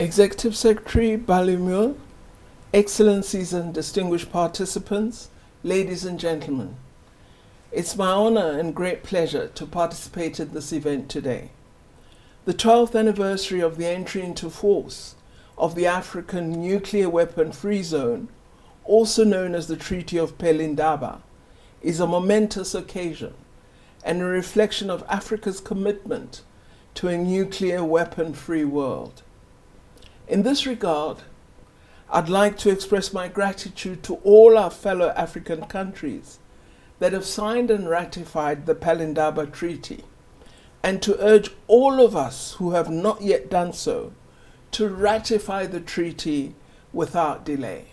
Executive Secretary Balumur, Excellencies and distinguished participants, ladies and gentlemen, it's my honor and great pleasure to participate in this event today. The 12th anniversary of the entry into force of the African Nuclear Weapon Free Zone, also known as the Treaty of Pelindaba, is a momentous occasion and a reflection of Africa's commitment to a nuclear weapon-free world. In this regard, I'd like to express my gratitude to all our fellow African countries that have signed and ratified the Pelindaba Treaty, and to urge all of us who have not yet done so to ratify the treaty without delay.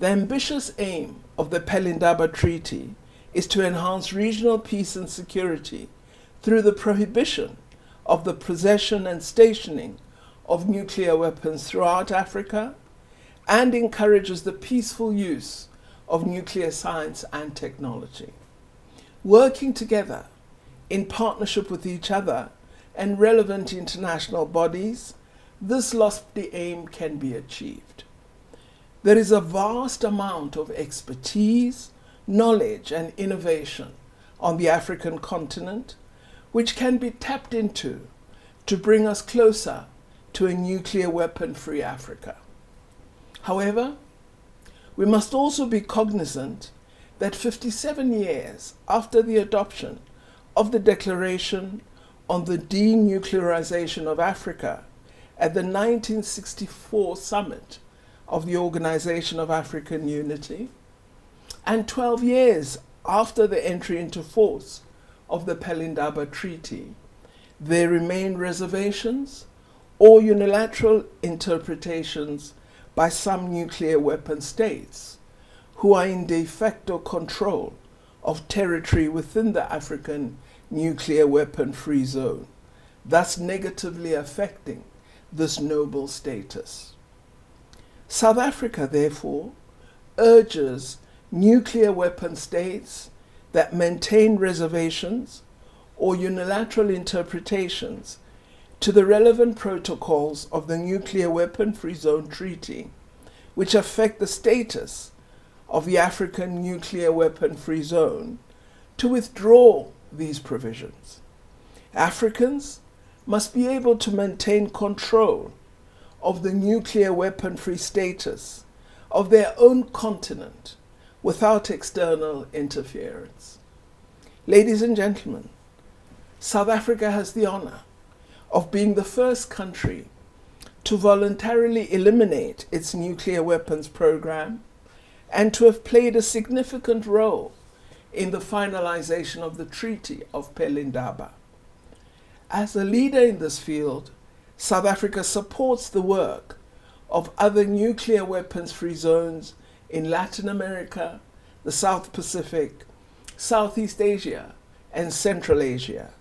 The ambitious aim of the Pelindaba Treaty is to enhance regional peace and security through the prohibition of the possession and stationing of nuclear weapons throughout Africa, and encourages the peaceful use of nuclear science and technology. Working together in partnership with each other and relevant international bodies, this lofty aim can be achieved. There is a vast amount of expertise, knowledge, and innovation on the African continent, which can be tapped into to bring us closer to a nuclear weapon-free Africa. However, we must also be cognizant that 57 years after the adoption of the Declaration on the Denuclearization of Africa at the 1964 summit of the Organization of African Unity, and 12 years after the entry into force of the Pelindaba Treaty, there remain reservations or unilateral interpretations by some nuclear weapon states who are in de facto control of territory within the African nuclear weapon-free zone, thus negatively affecting this noble status. South Africa, therefore, urges nuclear weapon states that maintain reservations or unilateral interpretations to the relevant protocols of the Nuclear Weapon-Free Zone Treaty, which affect the status of the African Nuclear Weapon-Free Zone, to withdraw these provisions. Africans must be able to maintain control of the nuclear weapon-free status of their own continent without external interference. Ladies and gentlemen, South Africa has the honor of being the first country to voluntarily eliminate its nuclear weapons program and to have played a significant role in the finalization of the Treaty of Pelindaba. As a leader in this field, South Africa supports the work of other nuclear weapons-free zones in Latin America, the South Pacific, Southeast Asia, and Central Asia,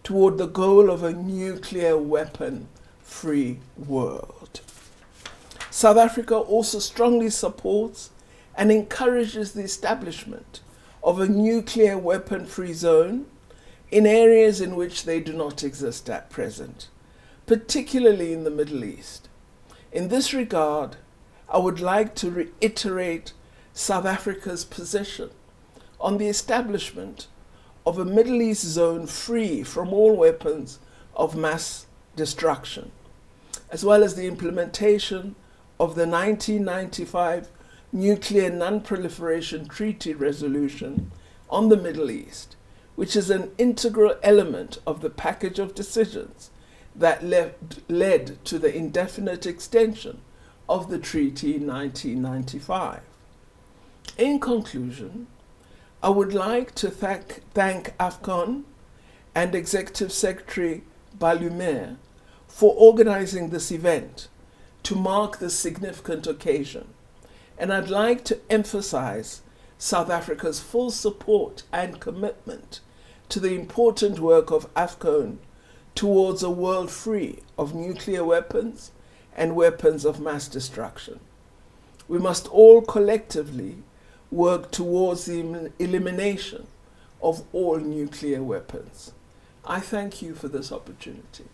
toward the goal of a nuclear weapon-free world. South Africa also strongly supports and encourages the establishment of a nuclear weapon-free zone in areas in which they do not exist at present, particularly in the Middle East. In this regard, I would like to reiterate South Africa's position on the establishment of a Middle East zone free from all weapons of mass destruction, as well as the implementation of the 1995 Nuclear Non-Proliferation Treaty Resolution on the Middle East, which is an integral element of the package of decisions that led to the indefinite extension of the treaty in 1995. In conclusion, I would like to thank AFCON and Executive Secretary Balumur for organizing this event to mark this significant occasion. And I'd like to emphasize South Africa's full support and commitment to the important work of AFCON towards a world free of nuclear weapons and weapons of mass destruction. We must all collectively work towards the elimination of all nuclear weapons. I thank you for this opportunity.